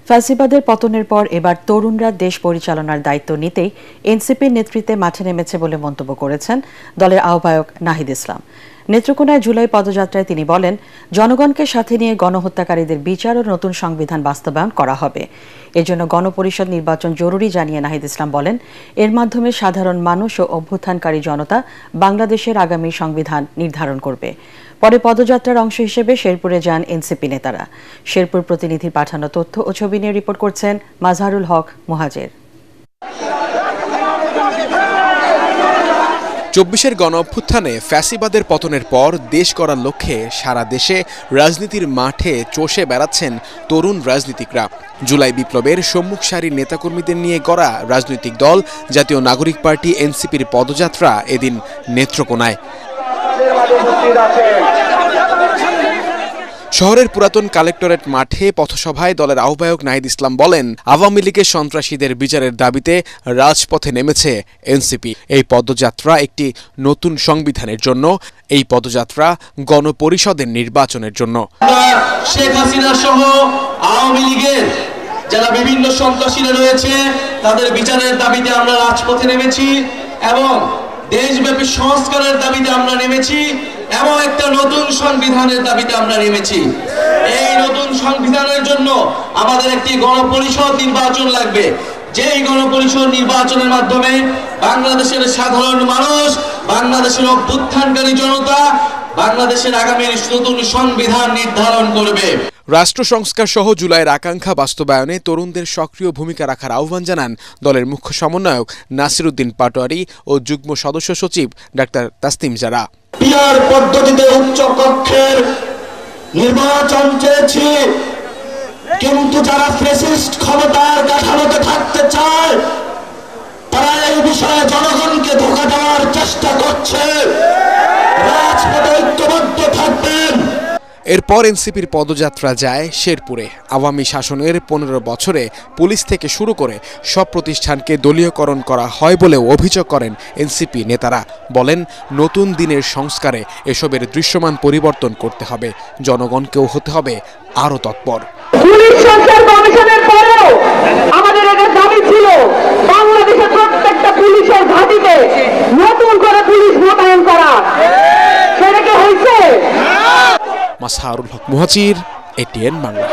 ফ্যাসিবাদের পতনের পর এবার তরুণরা দেশ পরিচালনার দায়িত্ব নিতেই এনসিপির নেতৃত্বে মাঠে নেমেছে বলে মন্তব্য করেছেন দলের আহ্বায়ক নাহিদ ইসলাম। নেত্রকোনায় জুলাই পদযাত্রায় তিনি বলেন, জনগণকে সাথে নিয়ে গণহত্যাকারীদের বিচার ও নতুন সংবিধান বাস্তবায়ন করা হবে। এজন্য গণপরিষদ নির্বাচন জরুরি জানিয়ে নাহিদ ইসলাম বলেন, এর মাধ্যমে সাধারণ মানুষ ও অভ্যুত্থানকারী জনতা বাংলাদেশের আগামী সংবিধান নির্ধারণ করবে। পরে পদযাত্রার অংশ হিসেবে শেরপুরে যান এনসিপি নেতারা। শেরপুর প্রতিনিধির পাঠানো তথ্য ও ছবি নিয়ে রিপোর্ট করছেন মাজহারুল হক মুহাজির। ২৪-এর গণঅভ্যুত্থানে ফ্যাসিবাদের পতনের পর দেশ গড়ার লক্ষ্যে সারা দেশে রাজনীতির মাঠে চষে বেড়াচ্ছেন তরুণ রাজনীতিকরা। জুলাই বিপ্লবের সম্মুখ সারির নেতাকর্মীদের নিয়ে গড়া রাজনৈতিক দল জাতীয় নাগরিক পার্টি এনসিপির পদযাত্রা এদিন নেত্রকোনায়। শহরের পুরাতন কালেক্টরেট মাঠে পথসভায় দলের আহ্বায়ক নাহিদ ইসলাম বলেন, আওয়ামী লীগের সন্ত্রাসীদের বিচারের দাবিতে রাজপথে নেমেছে এনসিপি। এই পদযাত্রা একটি নতুন সংবিধানের জন্য, এই পদযাত্রা গণপরিষদের নির্বাচনের জন্য। শেখ হাসিনা সহ আওয়ামী লীগের যারা বিভিন্ন সন্ত্রাসীরা রয়েছে তাদের বিচারের দাবিতে আমরা রাজপথে নেমেছি এবং দেশব্যাপী সংস্কারের দাবিতে আমরা নেমেছি এবং একটা নতুন সংবিধানের দাবিতে আমরা নেমেছি। এই নতুন সংবিধানের জন্য আমাদের একটি গণপরিষদ নির্বাচন লাগবে, যেই গণপরিষদ নির্বাচনের মাধ্যমে বাংলাদেশের সাধারণ মানুষ, বাংলাদেশের অভ্যুত্থানকারী জনতা বাংলাদেশের আগামী নতুন সংবিধান নির্ধারণ করবে। রাষ্ট্র সংস্কার সহ জুলাইয়ের আকাঙ্ক্ষা বাস্তবায়নে তরুণদের সক্রিয় ভূমিকা রাখার আহ্বান জানান দলের মুখ্য সমন্বয়ক নাসিরউদ্দিন পাটোয়ারি ও যুগ্ম সদস্য সচিব ডাক্তার তাসনিম জারা। পিআর পদ্ধতিতে উচ্চ কক্ষের নির্বাচন চেয়েছি, কিন্তু যারা ফ্যাসিস্ট ক্ষমতার কাঠামোতে থাকতে চায় তারা এই বিষয়ে জনগণকে ধোঁকা দেওয়ার চেষ্টা করছে। রাজপথে ঐক্যবদ্ধ থাকবেন। এরপর এনসিপির পদযাত্রা যায় শেরপুরে। আওয়ামী শাসনের ১৫ বছরে পুলিশ থেকে শুরু করে সব প্রতিষ্ঠানকে দলীয়করণ করা হয় বলেও অভিযোগ করেন এনসিপি নেতারা। বলেন, নতুন দিনের সংস্কারে এসবের দৃশ্যমান পরিবর্তন করতে হবে, জনগণকেও হতে হবে আরও তৎপর। পুলিশ সংস্কার কমিশনের পরেও আমাদের একটা দাবি ছিল বাংলাদেশের প্রত্যেকটা পুলিশের ঘাঁটিতে নতুন করে পুলিশ মোতায়েন করা। সেটা কি হয়েছে? মাজহারুল হক মুহাজির, এটিএন বাংলা।